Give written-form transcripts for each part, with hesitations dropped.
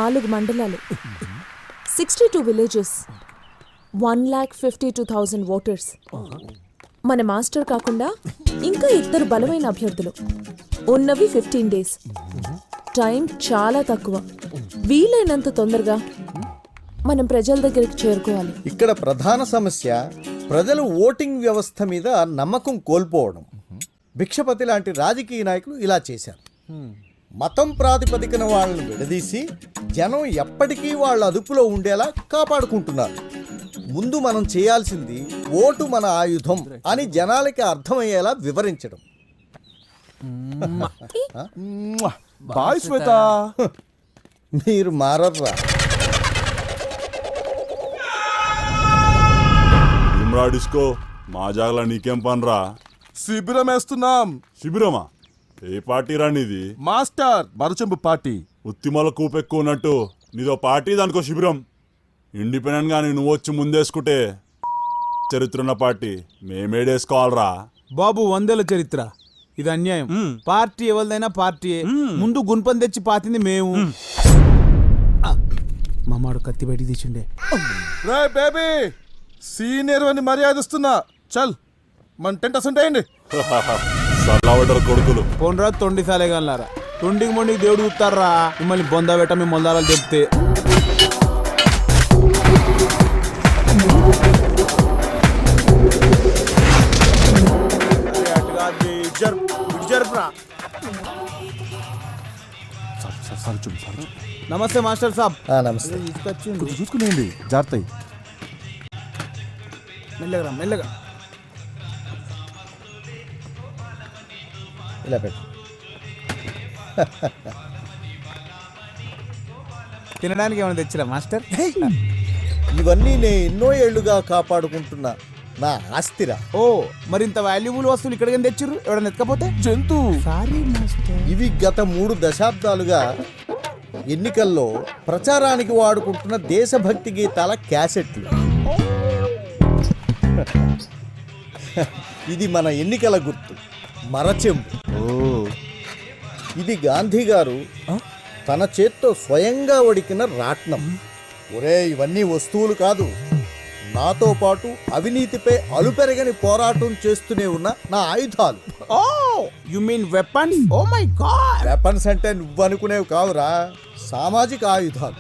4 మండలాలు, 62 villages, 1,52,000 voters. మన master కాకుండా ఇంకా 2 బలమైన అభ్యర్థులు. ఉన్నవి 15 days. టైం చాలా తక్కువ. వీలైనంత తొందరగా మనం ప్రజల దగ్గరికి చేరుకోవాలి. ఇక్కడ ప్రధాన సమస్య ప్రజలు ఓటింగ్ వ్యవస్థ మీద నమ్మకం కోల్పోవడం. భిక్షపతి లాంటి రాజకీయ నాయకులు ఇలా చేశారు. మతం ప్రాతిపదికన వాళ్ళని విడదీసి జనం ఎప్పటికీ వాళ్ళ అదుపులో ఉండేలా కాపాడుకుంటున్నారు. ముందు మనం చేయాల్సింది ఓటు మన ఆయుధం అని జనాలకి అర్థమయ్యేలా వివరించడం. బాయ్ శ్వేత, మీరు మారర్రా. డిస్కో మా జాగలా నీకేం పనరా? శిబిరం వేస్తున్నాం. శిబిరమా? ఏ పార్టీ రానిది? మాస్టర్ బరచెంపు పార్టీ. ఉత్తిమల కూపెక్కువ ఉన్నట్టు నీదో పార్టీ, దానికో శిబిరం. ఇండిపెండెంట్ గా నువ్వు వచ్చి ముందేసుకుంటే చరిత్ర ఉన్న పార్టీ మేమేడేసుకోవాలరా బాబు. 100 ఏళ్ల చరిత్ర, ఇది అన్యాయం. పార్టీ ఎవరిదైనా పార్టీ. ముందు గుణపం తెచ్చి పాతింది మేము. మామాడు కత్తి బయటికి తీసిండే. రే బేబీ, సీనియర్ అని మర్యాదిస్తున్నా. చల్ మన టెంట్ అసంటేయండి. సల్లావటర్ కొడుకులు పోన్రా తొండి సాలేగలరా. తొండికి మొండికి దేవుడు చూస్తారా. మిమ్మల్ని బొంద పెట్ట మీ మొందాలు చెప్తే నమస్తే మాస్టర్ సాబ్. నమస్తే. చూసుకునేయండి, జాగ్రత్త. మెల్లగా మెల్లగా ఇలా పెట్టు. తినడానికి ఏమైనా తెచ్చిరా మాస్టర్? ఇవన్నీ నేను ఎన్నో ఏళ్లుగా కాపాడుకుంటున్నా నా ఆస్తిరా. ఓ, మరి ఇంత వాల్యుబుల్ వస్తువులు ఇక్కడికి తెచ్చిర్రు? ఎవడన్నా ఎత్తుకపోతే జంతు. Sorry master. ఇవి గత 3 దశాబ్దాలుగా ఎన్నికల్లో ప్రచారానికి వాడుకుంటున్న దేశభక్తి గీతాల క్యాసెట్లు. ఇది మన ఎన్నికల గుర్తు, మరచెంబు. ఇది గాంధీ గారు తన చేత్తో స్వయంగా వడికిన రాట్నం. ఒరే, ఇవన్నీ వస్తువులు కాదు, నాతో పాటు అవినీతిపై అలుపెరగని పోరాటం చేస్తూనే ఉన్న నా ఆయుధాలు. Oh, you mean weapons? Oh my god. Weapons అంటే నువ్వనుకునేవి కావురా, సామాజిక ఆయుధాలు,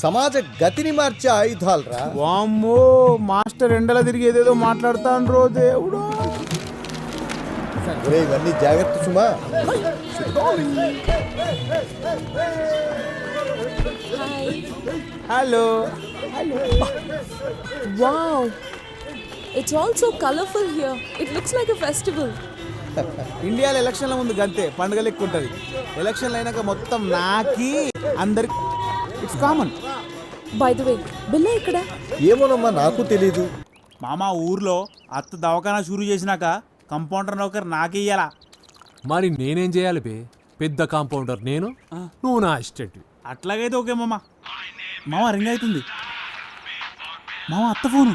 సమాజ గతిని మార్చే ఆయుధాలు రా. వామ్మో, మాస్టర్ ఎండల తిరిగి ఏదేదో మాట్లాడుతాండ్రో దేవుడు. ఒరే, ఇవన్నీ జాగ్రత్త సుమా. Hello. Wow, it's all so colorful here. It looks like a festival. ఇండియాలో ఎలక్షన్ల ముందు గంతే పండుగ లెక్క ఉంటుంది. ఎలక్షన్లు అయినాక మొత్తం నాకి అందరికి it's common. By the way, బిల్లా ఇక్కడ? ఏమోనమ్మా, నాకు తెలీదు. మామ ఊర్లో అత్త దవాఖానా షురూ చేసినాక కంపౌండర్ నౌకర్ నాకేయాలా? మరి నేనేం చేయాలి బే? పెద్ద కాంపౌండర్ నేను, నువ్వు నా అసిస్టెంట్. అట్లాగైతే ఓకే మామ. మామ రింగ్ అవుతుంది. మామ అత్త ఫోను.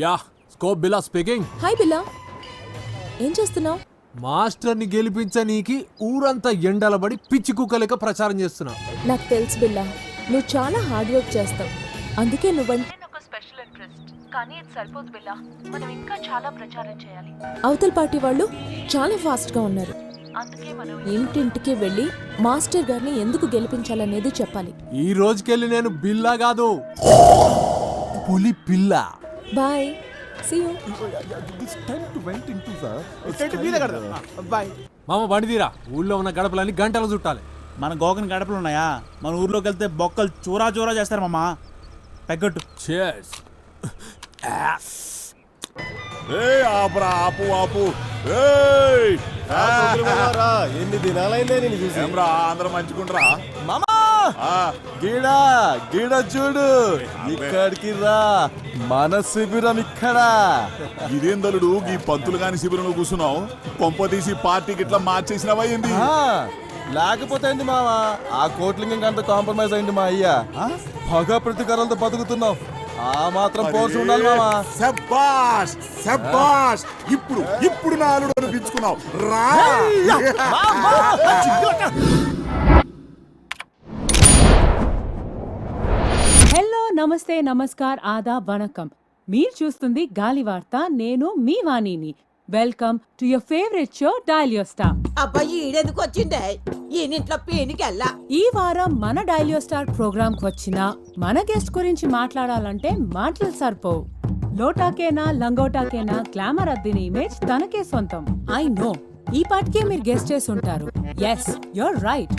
యా, స్కోప్ బిల్లా స్పీకింగ్. హాయ్ బిల్లా, ఏం చేస్తున్నావు? మాస్టర్ని గెలిపించనీకి ఊరంతా ఎండలబడి పిచ్చి కుక్కలేక ప్రచారం చేస్తున్నా. నాకు తెలుసు బిల్లా, నువ్వు చాలా హార్డ్ వర్క్ చేస్తావు. అందుకే నువ్వంటే నాకు స్పెషల్ ఇంట్రెస్ట్. కానీ ఇది సరిపోదు బిల్లా, మనం ఇంకా చాలా ప్రచారం చేయాలి. అవతల పార్టీ వాళ్ళు చాలా ఫాస్ట్ గా ఉన్నారు. అందుకే మనం ఇంటింటికి వెళ్ళి మాస్టర్ గారిని ఎందుకు గెలిపించాలనేది చెప్పాలి. ఈ రోజుకెళ్ళి నేను బిల్లా కాదు, పులి పిల్ల. Bye, see you. బాయ్ మామ బండి తీరా, ఊళ్ళో ఉన్న గడపలన్నీ గంటలు చుట్టాలి. మన గోకని గడపలు ఉన్నాయా? మన ఊర్లోకి వెళ్తే బొక్కలు చూరా చూరా చేస్తారు మామ. తగ్గట్టు. Cheers. ఆపురా, ఆపు ఆపు. ఎన్ని దినాలైందే నేను చూసి. అందరూ మంచుకుంటారా? మామా, గీడా గీడ చూడు, ఇక్కడికి రా. మన శిబిరం ఇక్కడ. ఇదేందలుడు ఈ పంతులు గాని శిబిరంలో కూర్చున్నావు? కొంప తీసి పార్టీకి ఇట్లా మార్చేసినవా ఏంది? లేకపోతే ఏంటి మావా, ఆ కోట్లింగం అంత కాంప్రమైజ్ అయింది మా అయ్యా. పగ ప్రతీకారాలతో బతుకుతున్నావు, ఆ మాత్రం పోర్చి ఉండాలి మామా. శబ్బాష్ శబ్బాష్, ఇప్పుడు ఇప్పుడు నా అల్లుడు అనిపించుకున్నావు రా. నమస్తే నమస్కార్ ఆదాబ్ వణకం. మీరు చూస్తుంది గాలి వార్త. నేను మీ వాణిని. Welcome to your favourite show dial your star. అబ్బాయి ఈడెందుకు వచ్చిండే ఈయనింట్లో పీనికెళ్ళా. ఈ వారం మన డయల్ యువర్ స్టార్ ప్రోగ్రామ్ కు వచ్చిన మన గెస్ట్ గురించి మాట్లాడాలంటే మాటలు సరిపోవు. లోటాకేనా లంగోటాకేనా గ్లామర్ అద్దిన ఇమేజ్ తనకే సొంతం. ఐ నో ఈ పాటికే మీరు గెస్ట్ చేసి ఉంటారు. Yes you're right.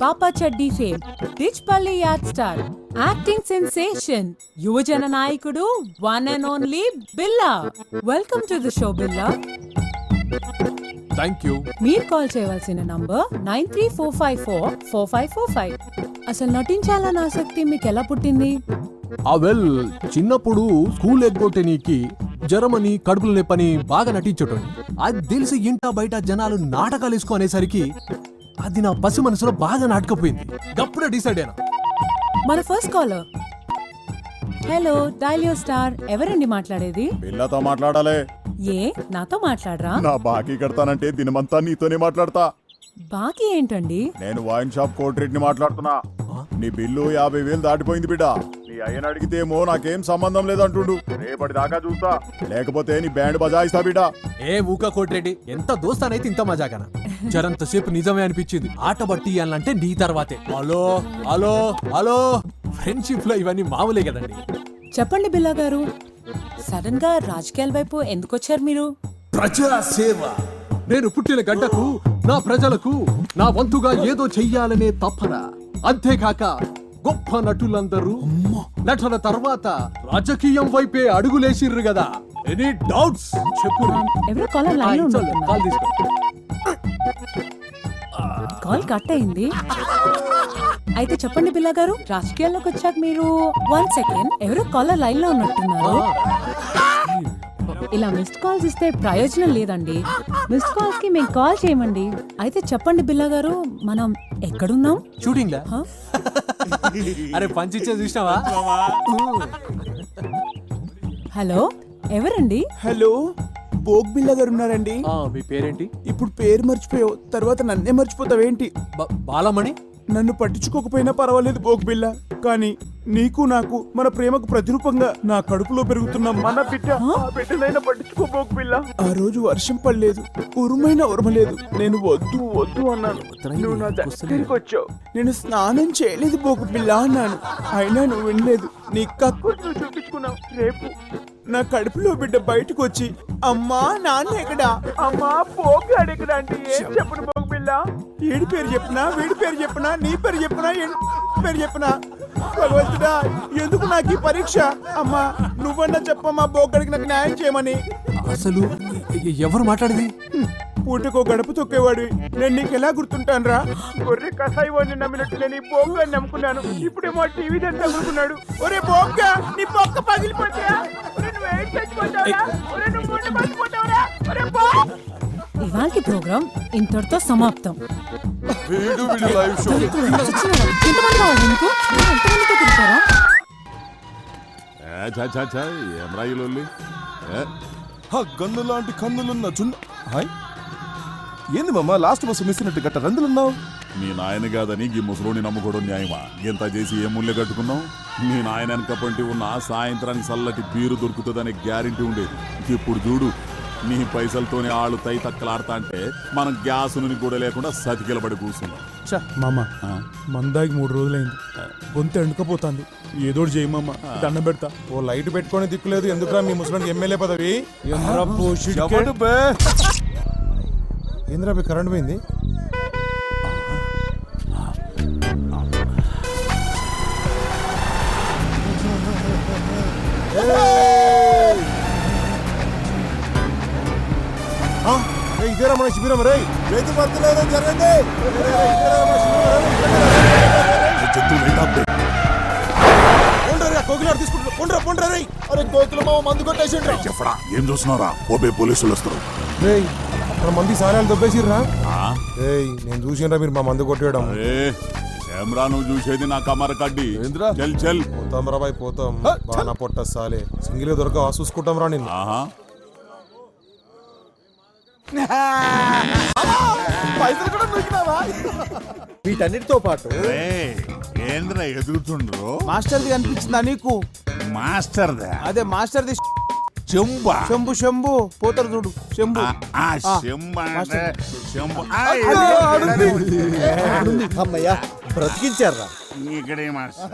పాపా చెడ్డీ fame, Tichpalli ad star, acting sensation, యువజన నాయకుడు, one and only Billa. Welcome to the show Billa. Thank you. మీరు కాల్ చేయవలసిన నంబర్ 9345445545. అసలు నటించాలన్న ఆసక్తి మీకు ఎలా పుట్టింది? వెల్, చిన్నప్పుడు స్కూల్ ఎగ్గొట్టేనికి జరమని కడుపులు నొప్పని బాగా నటించటం. అది తెలిసి ఇంట బయట జనాలు నాటకాలు వేసుకునేసరికి అది నా పసి మనసులో బాగా నాటకపోయింది. గప్పుడే డిసైడ్ అయినా. మన first caller. Hello dial your star, ఎవరండి మాట్లాడేది? పిల్లతో మాట్లాడాలి. ఏ నాతో మాట్లాడరా? నా బాకీ కడతానంటే దినమంతా నీతోనే మాట్లాడతా. బాకీ ఏంటండి? నేను వైన్ షాప్ కోట్రెడ్ని మాట్లాడుతున్నా. నీ బిల్లు 50,000 దాటిపోయింది బిడ్డ. నీ అయ్యని అడిగితేమో నాకేం సంబంధం లేదంటుండు. రేపటి దాకా చూస్తా, లేకపోతే నీ బ్యాండ్ బజాయిస్తా బిడ్డ. ఏ ఊక కోటిరెడ్డి, ఎంత దోస్తానైతే ఇంత మజాకనా. జరంతసేపు నిజమే అనిపించింది. ఆట బట్టి ఇయ్యాలంటే నీ తర్వాతే. హలో హలో హలో, ఫ్రెండ్షిప్ లో ఇవన్నీ మామూలే కదండి. చెప్పండి బిల్లా గారు, సడన్ గా రాజకీయాల వైపు ఎందుకు వచ్చారు మీరు? ప్రజా సేవ. నేను పుట్టిన గడ్డకు, నా ప్రజలకు నా వంతుగా ఏదో చెయ్యాలనే తపన. అంతేకాక గొప్ప నటులందరూ నటన తర్వాత రాజకీయం వైపే అడుగులేసిర్రు కదా. ఎనీ డౌట్స్ చెప్పు. ఎవరో కాలర్ లైన్ లో ఉన్నట్టున్నారు. కాల్ తీసుకో. కాల్ కట్ అయింది. అయితే చెప్పండి బిల్లా గారు, రాజకీయాల్లోకి వచ్చాక మీరు 1 సెకండ్, ఎవరో కాలర్ లైన్ లో ఉన్నట్టున్నారు. ఇలా మిస్డ్ కాల్స్ ఇస్తే ప్రయోజనం లేదండి. మిస్డ్ కాల్స్ కి మేము కాల్ చేయమండి. అయితే చెప్పండి బిల్లా గారు, మనం ఎక్కడున్నాం? షూటింగ్ లా? హ? అరే పంచిచ్చే చూసినావా? హలో ఎవరండి? హలో, బోగ్ బిల్ల గారు ఉన్నారండి. మీ పేరేంటి? ఇప్పుడు పేరు మర్చిపోయావు, తర్వాత నన్నే మర్చిపోతావేంటి? బాలమణి. నన్ను పట్టించుకోకపోయినా పర్వాలేదు బోగ్ బిల్ల, కానీ నీకు నాకు మన ప్రేమకు ప్రతిరూపంగా నా కడుపులో పెరుగుతున్న మన బిడ్డ, ఆ బిడ్డనైనా పట్టించుకో బోగ్ బిల్ల. ఆ రోజు వర్షం పడలేదు, ఉరుమైనా ఉరమలేదు. నేను వద్దు వద్దు అన్నాను, నువ్వు నా దగ్గరికి వచ్చావు. నేను స్నానం చేయలేదు బోగ్ బిల్ల అన్నాను, అయినా నువ్వు వినలేదు. నీ కక్కును నువ్వు చూపించుకున్నావు. రేపు నా కడుపులో బిడ్డ బయటకు వచ్చి అమ్మా నాన్న ఎక్కడా, అమ్మా పోగాడు ఎక్కడా అంటే ఏం చెప్పను బోగ్ బిల్ల? ఏడి పేరు చెప్పినా, వీడి పేరు చెప్పినా, నీ పేరు చెప్పినా, పేరు చెప్పినా, భగవంతుడా ఎందుకు నాకు ఈ పరీక్ష? అమ్మా నువ్వన్నా చెప్పమ్మా బోగ్గడికి నాకు న్యాయం చేయమని. అసలు ఎవరు మాట్లాడేది? పూటకో గడప తొక్కేవాడు నేను నీకు ఎలా గుర్తుంటాను రా? గొర్రె కసాయి వాడిని నమ్మినట్టు నేను ఈ బోగ్గాని నమ్ముకున్నాను. ఇప్పుడేమో టీవీ దాన్ని తగులుకున్నాడు. ఒరే బోగ్గా, నీ బొక్క పగిలిపోతాయా? నువ్వేం చచ్చిపోతావురా? నువ్వు ముందు పగిలిపోతావురా? ఒరే బోగ్. ఇవాల్టి ప్రోగ్రామ్ ఇంతటితో సమాప్తం. Live show. ఎంతమంది కావాలి మీకు? ఎంతమందితో తిరుగుతారా? గన్ను లాంటి కన్నులున్న చున్న. హాయ్, ఏంది మామ లాస్ట్ బస్సు మిస్ అయినట్టు గట్ట రందులున్నావు? మీ నాయన కాదని ఈ ముసలోని నమ్ముకోవడం న్యాయమా? ఎంత చేసి ఏ ముళ్ళె కట్టుకున్నావు? మీ నాయన వెనక పంటి ఉన్న సాయంత్రానికి చల్లటి బీరు దొరుకుతుందనే గ్యారెంటీ ఉండేది. ఇప్పుడు చూడు, నీ పైసలతోనే ఆళ్ళు తై తక్కలాడతా అంటే మనం గ్యాస్ నుంచి కూడా లేకుండా సతికిలబడి కూర్చున్నాం. మామ మందాకి 3 రోజులైంది, గొంతు ఎండుకపోతుంది. ఏదోటి చేయమమ్మ, దండం పెడతా. ఓ లైట్ పెట్టుకొని దిక్కులేదు ఎందుకురా మీ ముసలానికి ఎమ్మెల్యే పదవి? ఏంద్రా మీ కరెంట్ పోయింది? ఇదేరా మన శిబిరం రే. జరిగింది. ఏం చూస్తున్నారా? ఓబే పోలీసులు వస్తారు. మన మంది సారాలు దొబ్బేసిర్రా? నేను చూసినరా మీరు మా మందు కొట్టేయడం? కెమెరా నువ్వు చూసేది నా కమర కడ్డి. చల్ చల్ పోతాం రా బాయ్, పోతాం. బాగా పొట్ట సాలే సింగిల్ గా దొరక చూసుకుంటాం రా నేను. పైసలు కూడా దొరికినావా? వీటన్నిటితో పాటు ఏంద్ర ఎదుగుతుండ్రు మాస్టర్ది కనిపించిందా నీకు? మాస్టర్ అదే మాస్టర్ది చెంబా శంభు శంభు పోతారు చూడు శంభు. అమ్మయ్యా బ్రతికించారా? ఇక్కడే మాస్టర్